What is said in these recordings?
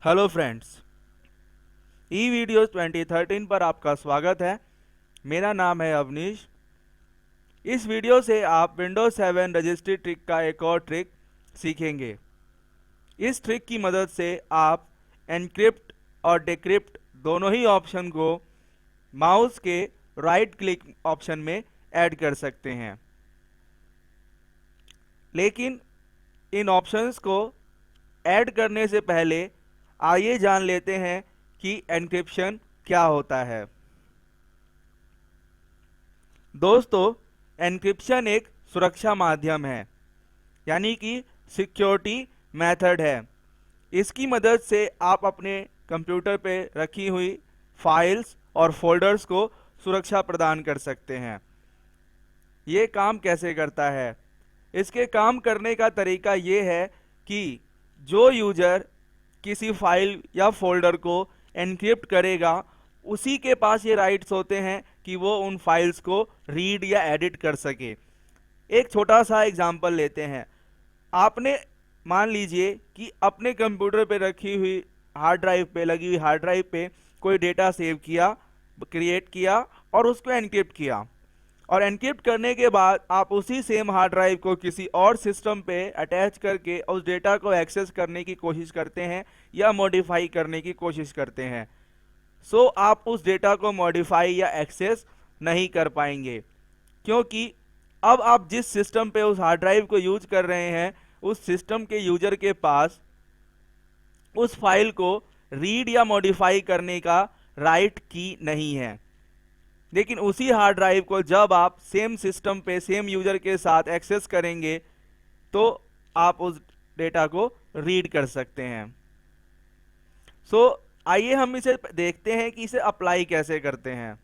Hello friends, ई videos 2013 पर आपका स्वागत है। मेरा नाम है अवनीश। इस वीडियो से आप विंडोज 7 रजिस्ट्री ट्रिक का एक और ट्रिक सीखेंगे। इस ट्रिक की मदद से आप एनक्रिप्ट और डिक्रिप्ट दोनों ही ऑप्शन को माउस के राइट क्लिक ऑप्शन में ऐड कर सकते हैं। लेकिन इन ऑप्शंस को ऐड करने से पहले आइए जान लेते हैं कि एन्क्रिप्शन क्या होता है। दोस्तों, एन्क्रिप्शन एक सुरक्षा माध्यम है, यानी कि सिक्योरिटी मेथड है। इसकी मदद से आप अपने कंप्यूटर पे रखी हुई फाइल्स और फोल्डर्स को सुरक्षा प्रदान कर सकते हैं। ये काम कैसे करता है? इसके काम करने का तरीका ये है कि जो यूजर किसी फाइल या फोल्डर को एनक्रिप्ट करेगा, उसी के पास ये राइट्स होते हैं कि वो उन फाइल्स को रीड या एडिट कर सके। एक छोटा सा एग्जांपल लेते हैं। आपने मान लीजिए कि अपने कंप्यूटर पे रखी हुई हार्ड ड्राइव पे लगी हुई हार्ड ड्राइव पे कोई डेटा सेव किया, क्रिएट किया और उसको एनक्रिप्ट किया। और एनक्रिप्ट करने के बाद आप उसी सेम हार्ड ड्राइव को किसी और सिस्टम पे अटैच करके उस डेटा को एक्सेस करने की कोशिश करते हैं या मॉडिफाई करने की कोशिश करते हैं। सो आप उस डेटा को मॉडिफाई या एक्सेस नहीं कर पाएंगे, क्योंकि अब आप जिस सिस्टम पे उस हार्ड ड्राइव को यूज कर रहे हैं, उस सिस्टम के यूजर के पास उस फाइल को रीड या मॉडिफाई करने का राइट की नहीं है। लेकिन उसी हार्ड ड्राइव को जब आप सेम सिस्टम पे सेम यूजर के साथ एक्सेस करेंगे, तो आप उस डेटा को रीड कर सकते हैं। सो आइए हम इसे देखते हैं कि इसे अप्लाई कैसे करते हैं।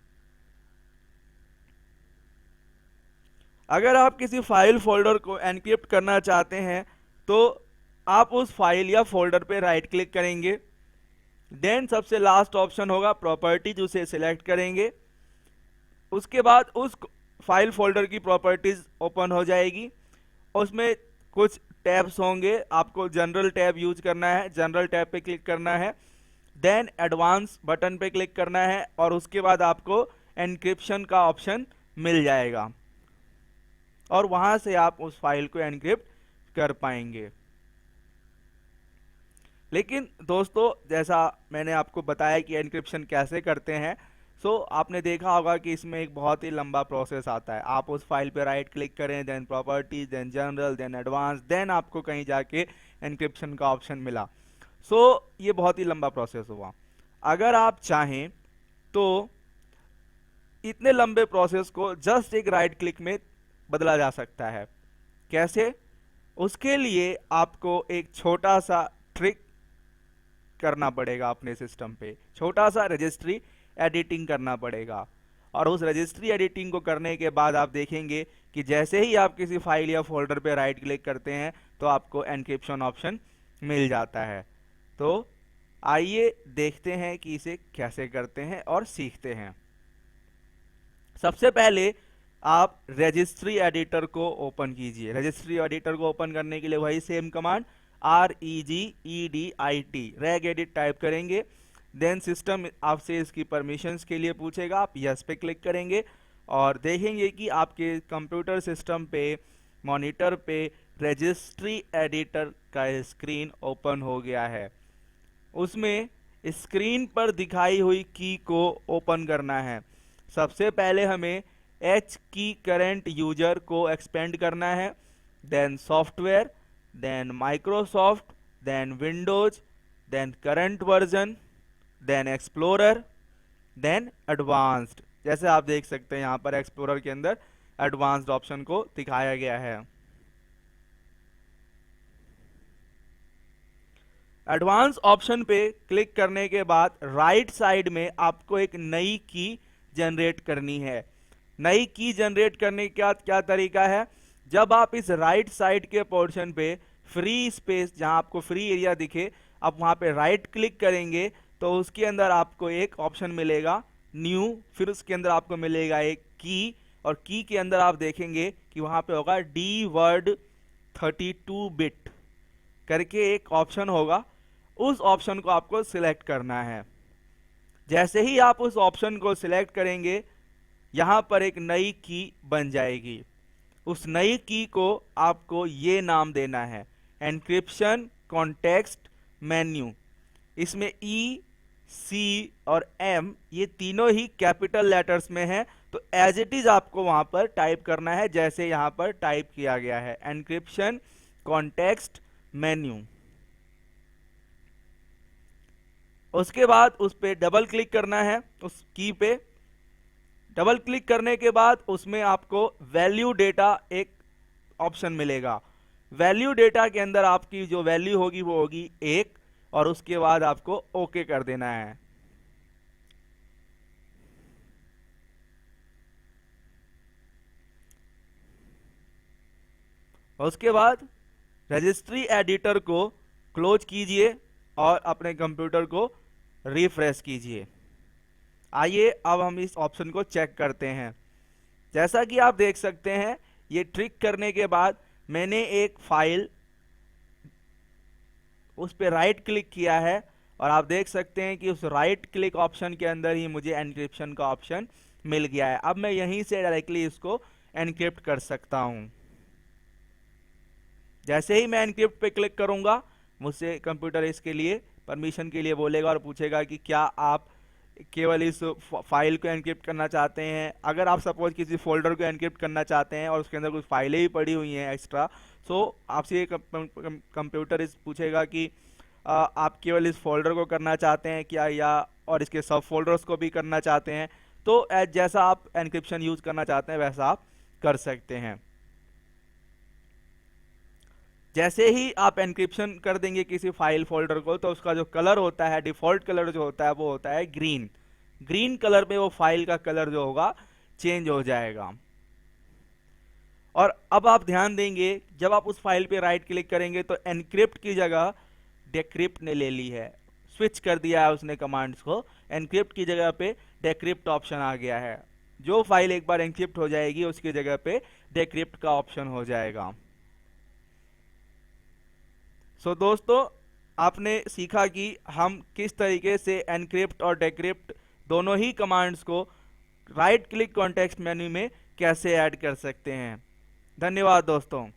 अगर आप किसी फाइल फोल्डर को एनक्रिप्ट करना चाहते हैं, तो आप उस फाइल या फोल्डर पे राइट क्लिक करेंगे। देन सबसे लास्ट ऑप्शन होगा प्रॉपर्टीज, उसे सिलेक्ट करेंगे। उसके बाद उस फाइल फोल्डर की प्रॉपर्टीज ओपन हो जाएगी। उसमें कुछ टैब्स होंगे, आपको जनरल टैब यूज करना है, जनरल टैब पे क्लिक करना है। देन एडवांस बटन पे क्लिक करना है और उसके बाद आपको एनक्रिप्शन का ऑप्शन मिल जाएगा और वहां से आप उस फाइल को एनक्रिप्ट कर पाएंगे। लेकिन दोस्तों, जैसा मैंने आपको बताया कि एनक्रिप्शन कैसे करते हैं, सो आपने देखा होगा कि इसमें एक बहुत ही लंबा प्रोसेस आता है। आप उस फाइल पे राइट क्लिक करें, then properties, then general, then advance, then आपको कहीं जाके एनक्रिप्शन का ऑप्शन मिला। सो ये बहुत ही लंबा प्रोसेस हुआ। अगर आप चाहें तो इतने लंबे प्रोसेस को जस्ट एक राइट क्लिक में बदला जा सकता है। कैसे? उसके लिए आपको एक छोटा सा ट्रिक करना पड़ेगा। अपने सिस्टम पे छोटा सा रजिस्ट्री एडिटिंग करना पड़ेगा, और उस रजिस्ट्री एडिटिंग को करने के बाद आप देखेंगे कि जैसे ही आप किसी फाइल या फोल्डर पे राइट क्लिक करते हैं, तो आपको एनक्रिप्शन ऑप्शन मिल जाता है। तो आइए देखते हैं कि इसे कैसे करते हैं और सीखते हैं। सबसे पहले आप रजिस्ट्री एडिटर को ओपन कीजिए। रजिस्ट्री एडिटर को ओपन करने के लिए वही सेम कमांड REGEDIT रेग एडिट टाइप करेंगे। देन सिस्टम आपसे इसकी परमिशंस के लिए पूछेगा, आप यस पे क्लिक करेंगे और देखेंगे कि आपके कंप्यूटर सिस्टम पे मॉनिटर पे रजिस्ट्री एडिटर का स्क्रीन ओपन हो गया है। उसमें स्क्रीन पर दिखाई हुई की को ओपन करना है। सबसे पहले हमें एच की करंट यूजर को एक्सपेंड करना है, then software, then Microsoft, then Windows, then current version, then explorer, then advanced. जैसे आप देख सकते हैं यहाँ पर एक्सप्लोरर के अंदर एडवांस्ड ऑप्शन को दिखाया गया है। एडवांस ऑप्शन पे क्लिक करने के बाद राइट साइड में आपको एक नई की जनरेट करनी है। नई की जनरेट करने का क्या तरीका है? जब आप इस राइट साइड के पोर्शन पे फ्री स्पेस, जहां आपको फ्री एरिया दिखे, आप वहां पे राइट क्लिक करेंगे, तो उसके अंदर आपको एक ऑप्शन मिलेगा न्यू, फिर उसके अंदर आपको मिलेगा एक की, और की के अंदर आप देखेंगे कि वहां पे होगा डी वर्ड 32 बिट करके एक ऑप्शन होगा। उस ऑप्शन को आपको सिलेक्ट करना है। जैसे ही आप उस ऑप्शन को सिलेक्ट करेंगे, यहां पर एक नई की बन जाएगी। उस नई की को आपको ये नाम देना है, एन्क्रिप्शन कॉन्टेक्स्ट मेन्यू। इसमें ई, सी और एम ये तीनों ही कैपिटल लेटर्स में है, तो एज इट इज आपको वहां पर टाइप करना है जैसे यहां पर टाइप किया गया है, एन्क्रिप्शन कॉन्टेक्स्ट मेन्यू। उसके बाद उस पर डबल क्लिक करना है, उस की पे डबल क्लिक करने के बाद उसमें आपको वैल्यू डेटा एक ऑप्शन मिलेगा। वैल्यू डेटा के अंदर आपकी जो वैल्यू होगी वो होगी 1, और उसके बाद आपको ओके कर देना है। उसके बाद रजिस्ट्री एडिटर को क्लोज कीजिए और अपने कंप्यूटर को रिफ्रेश कीजिए। आइए अब हम इस ऑप्शन को चेक करते हैं। जैसा कि आप देख सकते हैं, ये ट्रिक करने के बाद मैंने एक फाइल उस पर राइट क्लिक किया है, और आप देख सकते हैं कि उस राइट क्लिक ऑप्शन के अंदर ही मुझे एनक्रिप्शन का ऑप्शन मिल गया है। अब मैं यहीं से डायरेक्टली इसको एनक्रिप्ट कर सकता हूं। जैसे ही मैं एनक्रिप्ट पे क्लिक करूंगा, मुझसे कंप्यूटर इसके लिए परमिशन के लिए बोलेगा और पूछेगा कि क्या आप केवल इस फाइल को एनक्रिप्ट करना चाहते हैं। अगर आप सपोज किसी फोल्डर को एनक्रिप्ट करना चाहते हैं और उसके अंदर कुछ फाइलें ही पड़ी हुई हैं एक्स्ट्रा, सो आपसे ये कंप्यूटर इस पूछेगा कि आप केवल इस फोल्डर को करना चाहते हैं क्या, या और इसके सब फोल्डर्स को भी करना चाहते हैं। तो जैसा आप एनक्रिप्शन यूज करना चाहते हैं वैसा आप कर सकते हैं। जैसे ही आप एनक्रिप्शन कर देंगे किसी फाइल फोल्डर को, तो उसका जो कलर होता है, डिफॉल्ट कलर जो होता है वो होता है ग्रीन। ग्रीन कलर में वो फाइल का कलर जो होगा चेंज हो जाएगा। और अब आप ध्यान देंगे, जब आप उस फाइल पे राइट क्लिक करेंगे तो एनक्रिप्ट की जगह डेक्रिप्ट ने ले ली है, स्विच कर दिया है उसने कमांड्स को। एनक्रिप्ट की जगह पे डेक्रिप्ट ऑप्शन आ गया है। जो फाइल एक बार एनक्रिप्ट हो जाएगी उसकी जगह पे डेक्रिप्ट का ऑप्शन हो जाएगा। सो दोस्तों, आपने सीखा कि हम किस तरीके से एनक्रिप्ट और डेक्रिप्ट दोनों ही कमांड्स को राइट क्लिक कॉन्टेक्स्ट मेन्यू में कैसे ऐड कर सकते हैं। धन्यवाद दोस्तों।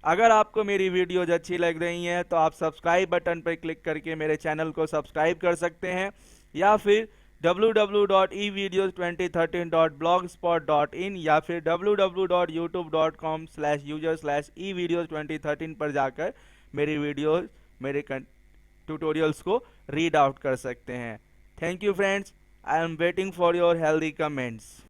अगर आपको मेरी वीडियोज अच्छी लग रही हैं तो आप सब्सक्राइब बटन पर क्लिक करके मेरे चैनल को सब्सक्राइब कर सकते हैं, या फिर www.evideos2013.blogspot.in या फिर www.youtube.com/user/evideos2013 पर जाकर मेरी वीडियोस, मेरे ट्यूटोरियल्स को रीड आउट कर सकते हैं। Thank you friends, I am waiting for your healthy comments.